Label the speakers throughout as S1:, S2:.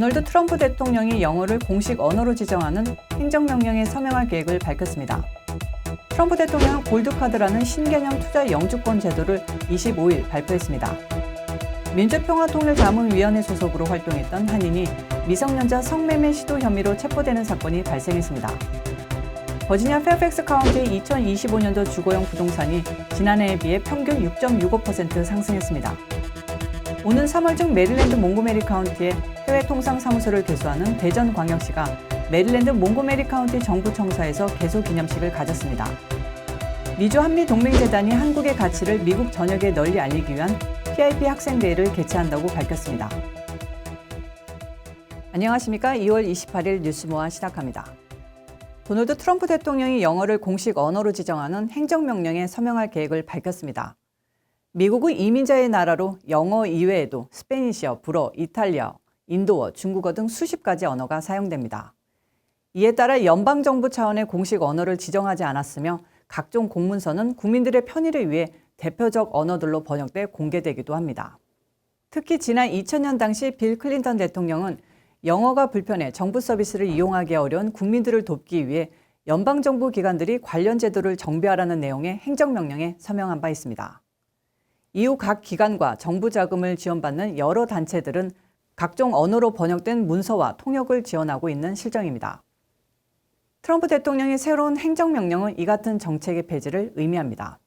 S1: 도널드 트럼프 대통령이 영어를 공식 언어로 지정하는 행정명령에 서명할 계획을 밝혔습니다. 트럼프 대통령은 골드카드라는 신개념 투자 영주권 제도를 25일 발표했습니다. 민주평화통일자문위원회 소속으로 활동했던 한인이 미성년자 성매매 시도 혐의로 체포되는 사건이 발생했습니다. 버지니아 페어팩스 카운티의 2025년도 주거용 부동산이 지난해에 비해 평균 6.65% 상승했습니다. 오는 3월 중 메릴랜드 몽고메리 카운티에 해외 통상 사무소를 개소하는 대전광역시가 메릴랜드 몽고메리 카운티 정부 청사에서 개소 기념식을 가졌습니다. 미주 한미동맹재단이 한국의 가치를 미국 전역에 널리 알리기 위한 PIP 학생대회를 개최한다고 밝혔습니다. 안녕하십니까? 2월 28일 뉴스모아 시작합니다. 도널드 트럼프 대통령이 영어를 공식 언어로 지정하는 행정명령에 서명할 계획을 밝혔습니다. 미국은 이민자의 나라로 영어 이외에도 스페니시어, 불어, 이탈리아어, 인도어, 중국어 등 수십 가지 언어가 사용됩니다. 이에 따라 연방정부 차원의 공식 언어를 지정하지 않았으며 각종 공문서는 국민들의 편의를 위해 대표적 언어들로 번역돼 공개되기도 합니다. 특히 지난 2000년 당시 빌 클린턴 대통령은 영어가 불편해 정부 서비스를 이용하기 어려운 국민들을 돕기 위해 연방정부 기관들이 관련 제도를 정비하라는 내용의 행정명령에 서명한 바 있습니다. 이후 각 기관과 정부 자금을 지원받는 여러 단체들은 각종 언어로 번역된 문서와 통역을 지원하고 있는 실정입니다. 트럼프 대통령의 새로운 행정명령은 이 같은 정책의 폐지를 의미합니다.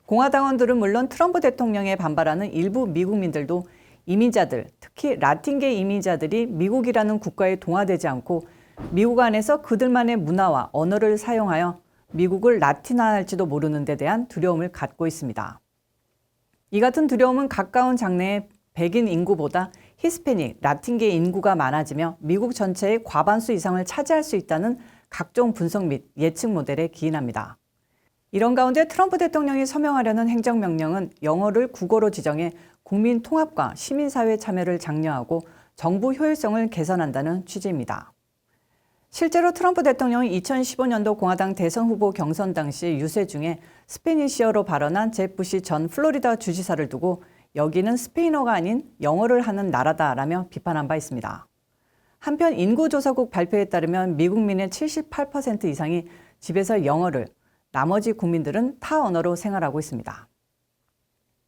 S1: 공화당원들은 물론 트럼프 대통령에 반발하는 일부 미국민들도 이민자들, 특히 라틴계 이민자들이 미국이라는 국가에 동화되지 않고 미국 안에서 그들만의 문화와 언어를 사용하여 미국을 라틴화할지도 모르는 데 대한 두려움을 갖고 있습니다. 이 같은 두려움은 가까운 장래에 백인 인구보다 히스패닉, 라틴계 인구가 많아지며 미국 전체의 과반수 이상을 차지할 수 있다는 각종 분석 및 예측 모델에 기인합니다. 이런 가운데 트럼프 대통령이 서명하려는 행정명령은 영어를 국어로 지정해 국민 통합과 시민사회 참여를 장려하고 정부 효율성을 개선한다는 취지입니다. 실제로 트럼프 대통령이 2015년도 공화당 대선 후보 경선 당시 유세 중에 스페니시어로 발언한 제프 부시 전 플로리다 주지사를 두고 여기는 스페인어가 아닌 영어를 하는 나라다라며 비판한 바 있습니다. 한편 인구조사국 발표에 따르면 미국민의 78% 이상이 집에서 영어를, 나머지 국민들은 타 언어로 생활하고 있습니다.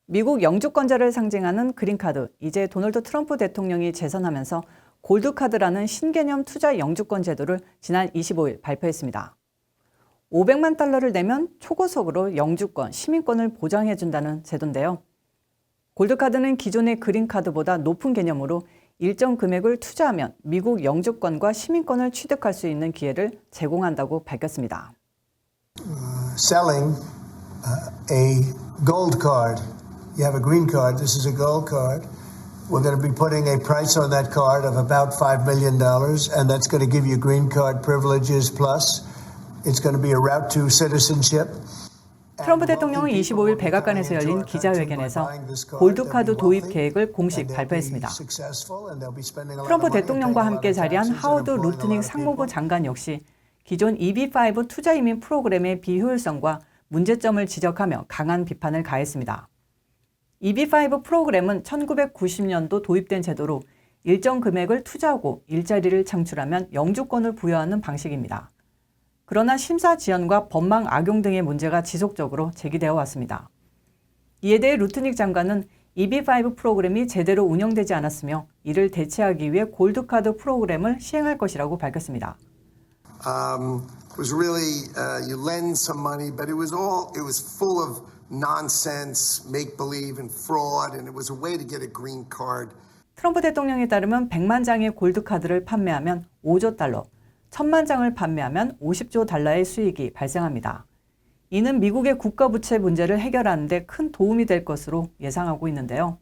S1: 미국 영주권자를 상징하는 그린카드, 이제 도널드 트럼프 대통령이 재선하면서 골드카드라는 신개념 투자 영주권 제도를 지난 25일 발표했습니다. 500만 달러를 내면 초고속으로 영주권, 시민권을 보장해준다는 제도인데요. 골드카드는 기존의 그린카드보다 높은 개념으로 일정 금액을 투자하면 미국 영주권과 시민권을 취득할 수 있는 기회를 제공한다고 밝혔습니다.
S2: Selling a gold card. You have a green card. This is a gold card. We're going to be putting a price on that card of about $5 million, and that's going to give you green card privileges plus. It's going to be a route to citizenship.
S1: 트럼프 대통령은 25일 백악관에서 열린 기자회견에서 골드카드 도입 계획을 공식 발표했습니다. 트럼프 대통령과 함께 자리한 하워드 루트닉 상무부 장관 역시 기존 EB5 투자 이민 프로그램의 비효율성과 문제점을 지적하며 강한 비판을 가했습니다. EB5 프로그램은 1990년도 도입된 제도로 일정 금액을 투자하고 일자리를 창출하면 영주권을 부여하는 방식입니다. 그러나 심사 지연과 법망 악용 등의 문제가 지속적으로 제기되어 왔습니다. 이에 대해 루트닉 장관은 EB5 프로그램이 제대로 운영되지 않았으며 이를 대체하기 위해 골드카드 프로그램을 시행할 것이라고 밝혔습니다.
S3: It was really you lend some money, but it was full of nonsense, make believe and fraud, and it was a way to get a green card.
S1: 트럼프 대통령에 따르면 100만 장의 골드카드를 판매하면 5조 달러, 1000만 장을 판매하면 50조 달러의 수익이 발생합니다. 이는 미국의 국가 부채 문제를 해결하는 데 큰 도움이 될 것으로 예상하고 있는데요.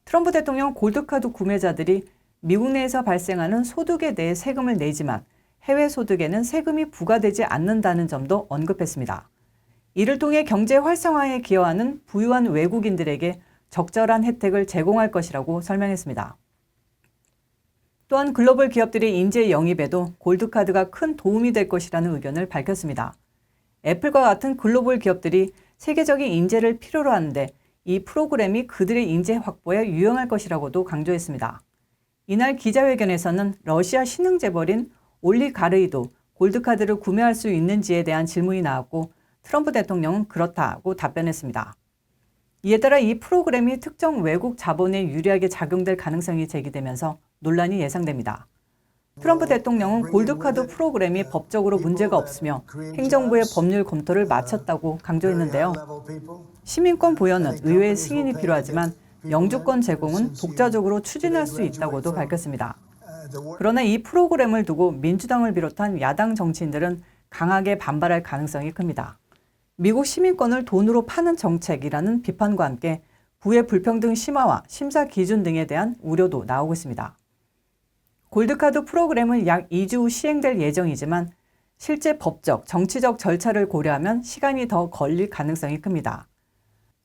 S1: 트럼프 대통령 골드카드 구매자들이 미국 내에서 발생하는 소득에 대해 세금을 내지만 해외 소득에는 세금이 부과되지 않는다는 점도 언급했습니다. 이를 통해 경제 활성화에 기여하는 부유한 외국인들에게 적절한 혜택을 제공할 것이라고 설명했습니다. 또한 글로벌 기업들의 인재 영입에도 골드카드가 큰 도움이 될 것이라는 의견을 밝혔습니다. 애플과 같은 글로벌 기업들이 세계적인 인재를 필요로 하는데 이 프로그램이 그들의 인재 확보에 유용할 것이라고도 강조했습니다. 이날 기자회견에서는 러시아 신흥 재벌인 올리가르이도 골드카드를 구매할 수 있는지에 대한 질문이 나왔고 트럼프 대통령은 그렇다고 답변했습니다. 이에 따라 이 프로그램이 특정 외국 자본에 유리하게 작용될 가능성이 제기되면서 논란이 예상됩니다. 트럼프 대통령은 골드카드 프로그램이 법적으로 문제가 없으며 행정부의 법률 검토를 마쳤다고 강조했는데요. 시민권 보여는 의회의 승인이 필요하지만 영주권 제공은 독자적으로 추진할 수 있다고도 밝혔습니다. 그러나 이 프로그램을 두고 민주당을 비롯한 야당 정치인들은 강하게 반발할 가능성이 큽니다. 미국 시민권을 돈으로 파는 정책이라는 비판과 함께 부의 불평등 심화와 심사 기준 등에 대한 우려도 나오고 있습니다. 골드카드 프로그램은 약 2주 후 시행될 예정이지만 실제 법적, 정치적 절차를 고려하면 시간이 더 걸릴 가능성이 큽니다.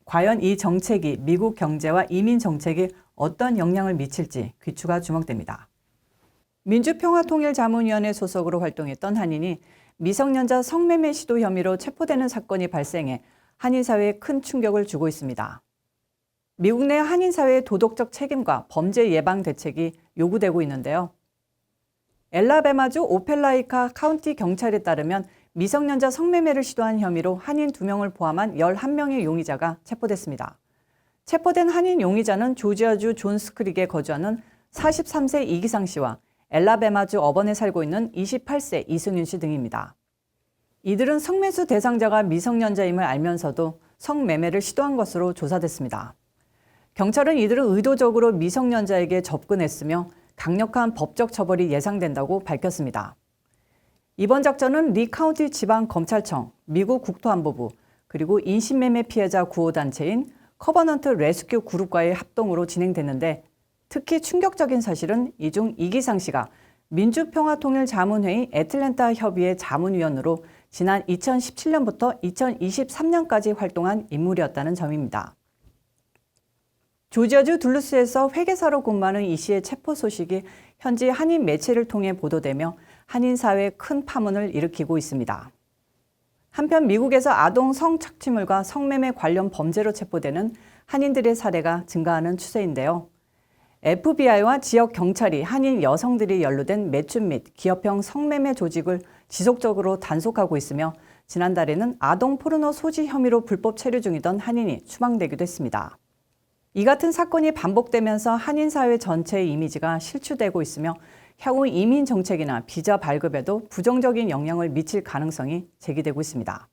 S1: 과연 이 정책이 미국 경제와 이민 정책에 어떤 영향을 미칠지 귀추가 주목됩니다. 민주평화통일자문위원회 소속으로 활동했던 한인이 미성년자 성매매 시도 혐의로 체포되는 사건이 발생해 한인 사회에 큰 충격을 주고 있습니다. 미국 내 한인 사회의 도덕적 책임과 범죄 예방 대책이 요구되고 있는데요. 엘라베마주 오펠라이카 카운티 경찰에 따르면 미성년자 성매매를 시도한 혐의로 한인 2명을 포함한 11명의 용의자가 체포됐습니다. 체포된 한인 용의자는 조지아주 존스크릭에 거주하는 43세 이기상 씨와 엘라베마주 어번에 살고 있는 28세 이승윤 씨 등입니다. 이들은 성매수 대상자가 미성년자임을 알면서도 성매매를 시도한 것으로 조사됐습니다. 경찰은 이들은 의도적으로 미성년자에게 접근했으며 강력한 법적 처벌이 예상된다고 밝혔습니다. 이번 작전은 리 카운티 지방검찰청, 미국 국토안보부, 그리고 인신매매 피해자 구호단체인 커버넌트 레스큐 그룹과의 합동으로 진행됐는데 특히 충격적인 사실은 이 중 이기상 씨가 민주평화통일자문회의 애틀랜타 협의회 자문위원으로 지난 2017년부터 2023년까지 활동한 인물이었다는 점입니다. 조지아주 둘루스에서 회계사로 근무하는 이 씨의 체포 소식이 현지 한인 매체를 통해 보도되며 한인 사회에 큰 파문을 일으키고 있습니다. 한편 미국에서 아동 성착취물과 성매매 관련 범죄로 체포되는 한인들의 사례가 증가하는 추세인데요. FBI와 지역 경찰이 한인 여성들이 연루된 매춘 및 기업형 성매매 조직을 지속적으로 단속하고 있으며 지난달에는 아동 포르노 소지 혐의로 불법 체류 중이던 한인이 추방되기도 했습니다. 이 같은 사건이 반복되면서 한인 사회 전체의 이미지가 실추되고 있으며 향후 이민 정책이나 비자 발급에도 부정적인 영향을 미칠 가능성이 제기되고 있습니다.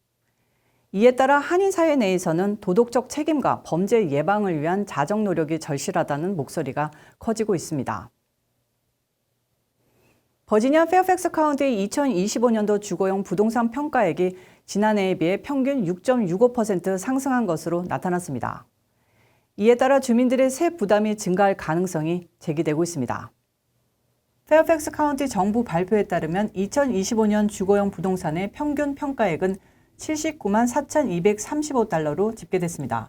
S1: 이에 따라 한인 사회 내에서는 도덕적 책임과 범죄 예방을 위한 자정 노력이 절실하다는 목소리가 커지고 있습니다. 버지니아 페어팩스 카운티의 2025년도 주거용 부동산 평가액이 지난해에 비해 평균 6.65% 상승한 것으로 나타났습니다. 이에 따라 주민들의 세 부담이 증가할 가능성이 제기되고 있습니다. 페어팩스 카운티 정부 발표에 따르면 2025년 주거용 부동산의 평균 평가액은 79만 4,235달러로 집계됐습니다.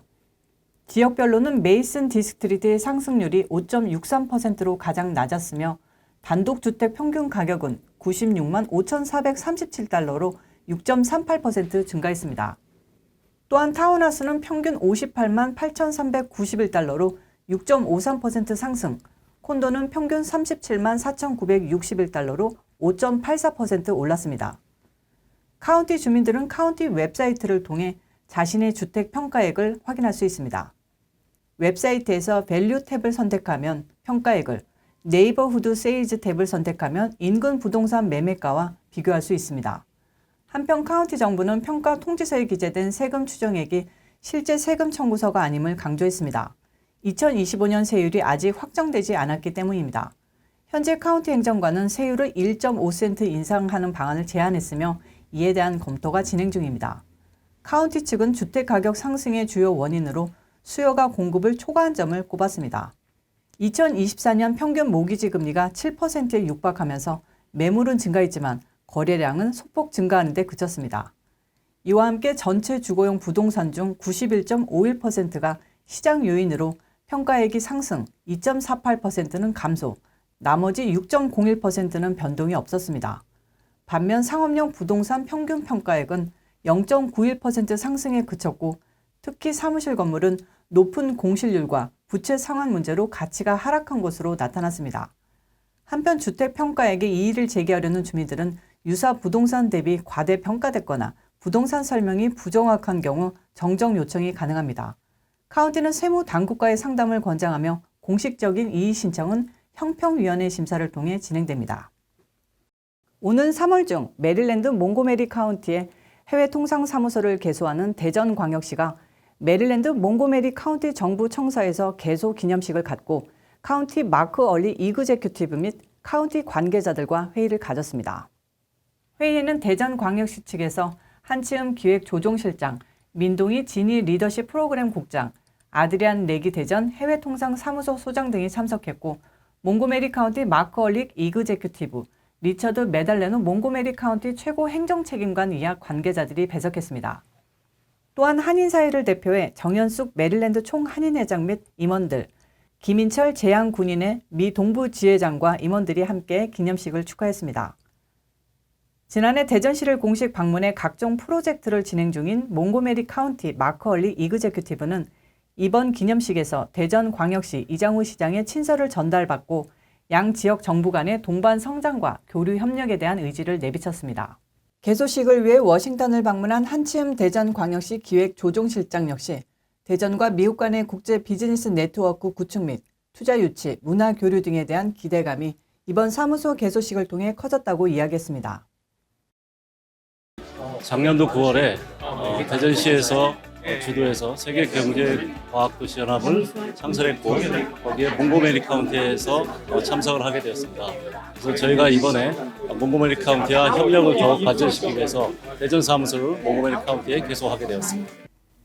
S1: 지역별로는 메이슨 디스트리트의 상승률이 5.63%로 가장 낮았으며 단독주택 평균 가격은 96만 5,437달러로 6.38% 증가했습니다. 또한 타운하우스는 평균 58만 8,391달러로 6.53% 상승, 콘도는 평균 37만 4,961달러로 5.84% 올랐습니다. 카운티 주민들은 카운티 웹사이트를 통해 자신의 주택 평가액을 확인할 수 있습니다. 웹사이트에서 밸류 탭을 선택하면 평가액을, 네이버후드 세일즈 탭을 선택하면 인근 부동산 매매가와 비교할 수 있습니다. 한편 카운티 정부는 평가 통지서에 기재된 세금 추정액이 실제 세금 청구서가 아님을 강조했습니다. 2025년 세율이 아직 확정되지 않았기 때문입니다. 현재 카운티 행정관은 세율을 1.5센트 인상하는 방안을 제안했으며 이에 대한 검토가 진행 중입니다. 카운티 측은 주택가격 상승의 주요 원인으로 수요가 공급을 초과한 점을 꼽았습니다. 2024년 평균 모기지 금리가 7%에 육박하면서 매물은 증가했지만 거래량은 소폭 증가하는 데 그쳤습니다. 이와 함께 전체 주거용 부동산 중 91.51%가 시장 요인으로 평가액이 상승, 2.48%는 감소, 나머지 6.01%는 변동이 없었습니다. 반면 상업용 부동산 평균 평가액은 0.91% 상승에 그쳤고 특히 사무실 건물은 높은 공실률과 부채 상환 문제로 가치가 하락한 것으로 나타났습니다. 한편 주택평가액에 이의를 제기하려는 주민들은 유사 부동산 대비 과대평가됐거나 부동산 설명이 부정확한 경우 정정 요청이 가능합니다. 카운티는 세무당국과의 상담을 권장하며 공식적인 이의 신청은 형평위원회 심사를 통해 진행됩니다. 오는 3월 중 메릴랜드 몽고메리 카운티에 해외 통상사무소를 개소하는 대전광역시가 메릴랜드 몽고메리 카운티 정부 청사에서 개소 기념식을 갖고 카운티 마크 얼리 이그제큐티브 및 카운티 관계자들과 회의를 가졌습니다. 회의에는 대전광역시 측에서 한치음 기획조종실장, 민동희 지니 리더십 프로그램 국장, 아드리안 레기 대전 해외통상사무소 소장 등이 참석했고 몽고메리 카운티 마크 얼리 이그제큐티브, 리처드 메달레노 몽고메리 카운티 최고 행정책임관 이하 관계자들이 배석했습니다. 또한 한인사회를 대표해 정연숙 메릴랜드 총한인회장 및 임원들, 김인철 재향군인의 미 동부 지회장과 임원들이 함께 기념식을 축하했습니다. 지난해 대전시를 공식 방문해 각종 프로젝트를 진행 중인 몽고메리 카운티 마크 얼리 이그제큐티브는 이번 기념식에서 대전광역시 이장우 시장의 친서를 전달받고 양 지역 정부 간의 동반 성장과 교류 협력에 대한 의지를 내비쳤습니다. 개소식을 위해 워싱턴을 방문한 한치음 대전광역시 기획조종실장 역시 대전과 미국 간의 국제 비즈니스 네트워크 구축 및 투자 유치, 문화 교류 등에 대한 기대감이 이번 사무소 개소식을 통해 커졌다고 이야기했습니다.
S4: 작년도 9월에 대전시에서 주도해서 세계경제과학도시연합을 창설했고 거기에 몽고메리 카운티에서 참석을 하게 되었습니다. 그래서 저희가 이번에 몽고메리 카운티와 협력을 더욱 발전시키기 위해서 대전 사무소를 몽고메리 카운티에 개소하게 되었습니다.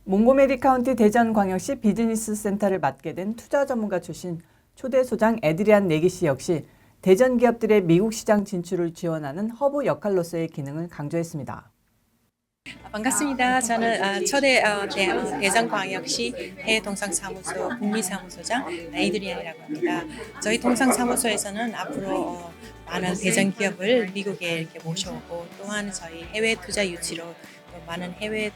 S1: 몽고메리 카운티 대전광역시 비즈니스 센터를 맡게 된 투자 전문가 출신 초대 소장 에드리안 네기 씨 역시 대전 기업들의 미국 시장 진출을 지원하는 허브 역할로서의 기능을 강조했습니다.
S5: 반갑습니다. 저는 초대 대전광역시 해외통상사무소 북미사무소장 에이드리안이라고 합니다. 저희 통상사무소에서는 앞으로 많은 대전 기업을 미국에 이렇게 모셔오고 또한 저희 해외 투자 유치로 또 많은 해외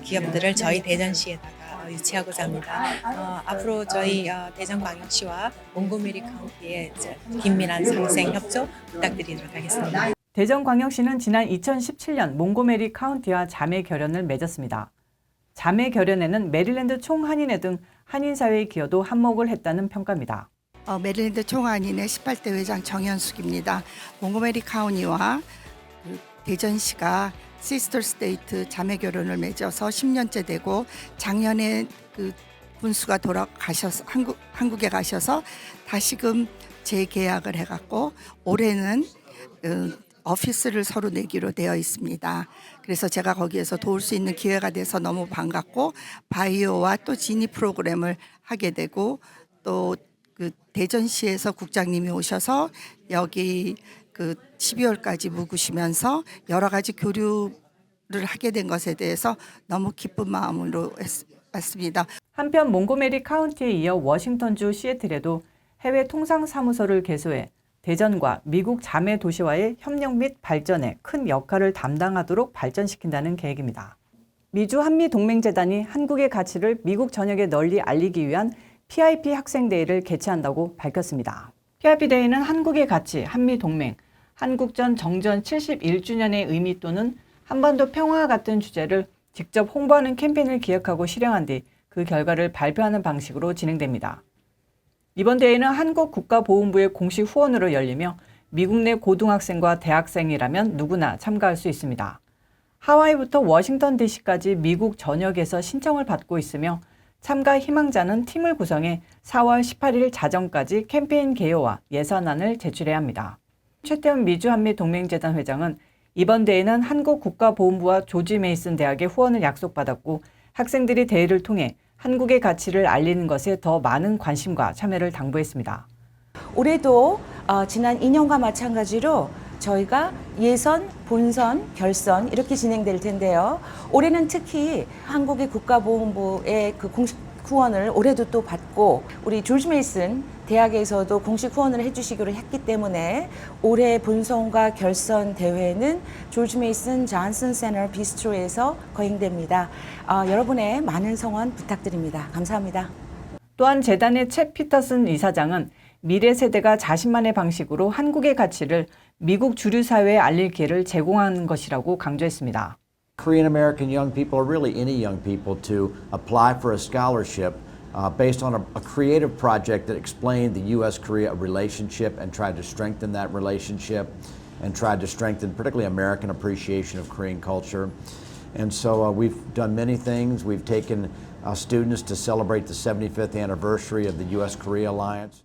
S5: 기업들을 저희 대전시에다가 유치하고자 합니다. 앞으로 저희 대전광역시와 몽고메리 카운티의 긴밀한 상생 협조 부탁드리도록 하겠습니다.
S1: 대전광역시는 지난 2017년 몽고메리 카운티와 자매 결연을 맺었습니다. 자매 결연에는 메릴랜드 총한인회 등 한인사회의 기여도 한몫을 했다는 평가입니다.
S6: 메릴랜드 총한인회 18대 회장 정연숙입니다. 몽고메리 카운티와 대전시가 시스터 스테이트 자매 결연을 맺어서 10년째 되고 작년에 군수가 돌아가셔서 한국에 가셔서 다시금 재계약을 해갖고 올해는 오피스를 서로 내기로 되어 있습니다. 그래서 제가 거기에서 도울 수 있는 기회가 돼서 너무 반갑고 바이오와 또 지니 프로그램을 하게 되고 또 대전시에서 국장님이 오셔서 여기 12월까지 묵으시면서 여러 가지 교류를 하게 된 것에 대해서 너무 기쁜 마음으로 왔습니다.
S1: 한편 몽고메리 카운티에 이어 워싱턴주 시애틀에도 해외 통상사무소를 개소해 대전과 미국 자매 도시와의 협력 및 발전에 큰 역할을 담당하도록 발전시킨다는 계획입니다. 미주 한미동맹재단이 한국의 가치를 미국 전역에 널리 알리기 위한 PIP 학생대회를 개최한다고 밝혔습니다. PIP대회는 한국의 가치, 한미동맹, 한국전 정전 71주년의 의미 또는 한반도 평화와 같은 주제를 직접 홍보하는 캠페인을 기획하고 실행한 뒤 그 결과를 발표하는 방식으로 진행됩니다. 이번 대회는 한국국가보훈부의 공식 후원으로 열리며 미국 내 고등학생과 대학생이라면 누구나 참가할 수 있습니다. 하와이부터 워싱턴 DC까지 미국 전역에서 신청을 받고 있으며 참가 희망자는 팀을 구성해 4월 18일 자정까지 캠페인 개요와 예산안을 제출해야 합니다. 최태원 미주한미동맹재단 회장은 이번 대회는 한국국가보훈부와 조지 메이슨 대학의 후원을 약속받았고 학생들이 대회를 통해 한국의 가치를 알리는 것에 더 많은 관심과 참여를 당부했습니다.
S7: 올해도 지난 2년과 마찬가지로 저희가 예선, 본선, 결선 이렇게 진행될 텐데요. 올해는 특히 한국의 국가보훈부의 공식 후원을 올해도 또 받고 우리 조지 메이슨 대학에서도 공식 후원을 해주시기로 했기 때문에 올해 본선과 결선 대회는 조지 메이슨 존슨 센터 비스트로에서 거행됩니다. 여러분의 많은 성원 부탁드립니다. 감사합니다.
S1: 또한 재단의 챗 피터슨 이사장은 미래 세대가 자신만의 방식으로 한국의 가치를 미국 주류 사회에 알릴 기회를 제공하는 것이라고 강조했습니다.
S8: Korean American young people, or really any young people, to apply for a scholarship based on a creative project that explained the U.S.-Korea relationship and tried to strengthen that relationship and tried to strengthen particularly American appreciation of Korean culture. And so we've done many things. We've taken students to celebrate the 75th anniversary of the U.S.-Korea alliance.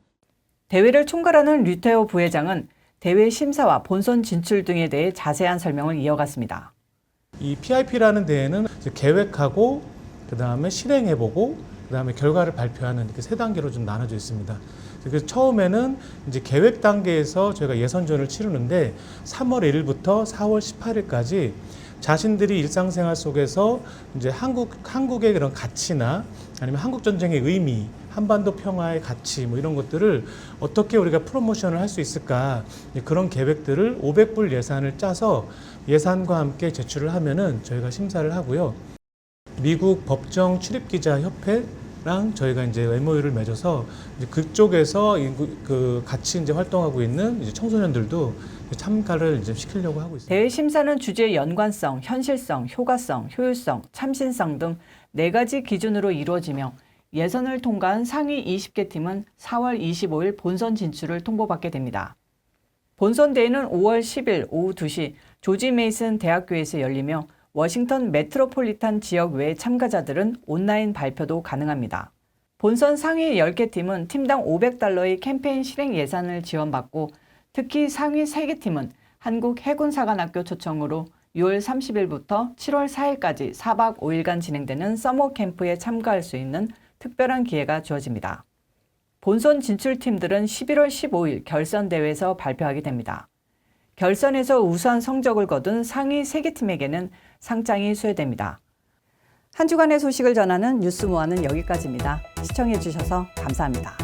S1: 대회를 총괄하는 류태호 부회장은 대회 심사와 본선 진출 등에 대해 자세한 설명을 이어갔습니다.
S9: 이 PIP라는 대회는 계획하고 그다음에 실행해보고 그다음에 결과를 발표하는 이렇게 세 단계로 좀 나눠져 있습니다. 그래서 처음에는 이제 계획 단계에서 저희가 예선전을 치르는데 3월 1일부터 4월 18일까지 자신들이 일상생활 속에서 이제 한국의 그런 가치나 아니면 한국 전쟁의 의미, 한반도 평화의 가치 뭐 이런 것들을 어떻게 우리가 프로모션을 할 수 있을까 그런 계획들을 500불 예산을 짜서 예산과 함께 제출을 하면은 저희가 심사를 하고요. 미국 법정 출입기자 협회랑 저희가 이제 MOU를 맺어서 이제 그쪽에서 그 같이 이제 활동하고 있는 이제 청소년들도 참가를 이제 시키려고 하고 있습니다.
S1: 대회 심사는 주제의 연관성, 현실성, 효과성, 효율성, 참신성 등 4가지 기준으로 이루어지며 예선을 통과한 상위 20개 팀은 4월 25일 본선 진출을 통보받게 됩니다. 본선 대회는 5월 10일 오후 2시 조지 메이슨 대학교에서 열리며 워싱턴 메트로폴리탄 지역 외 참가자들은 온라인 발표도 가능합니다. 본선 상위 10개 팀은 팀당 $500의 캠페인 실행 예산을 지원받고 특히 상위 3개 팀은 한국해군사관학교 초청으로 6월 30일부터 7월 4일까지 4박 5일간 진행되는 서머 캠프에 참가할 수 있는 특별한 기회가 주어집니다. 본선 진출팀들은 11월 15일 결선 대회에서 발표하게 됩니다. 결선에서 우수한 성적을 거둔 상위 3개 팀에게는 상장이 수여됩니다. 한 주간의 소식을 전하는 뉴스모아는 여기까지입니다. 시청해 주셔서 감사합니다.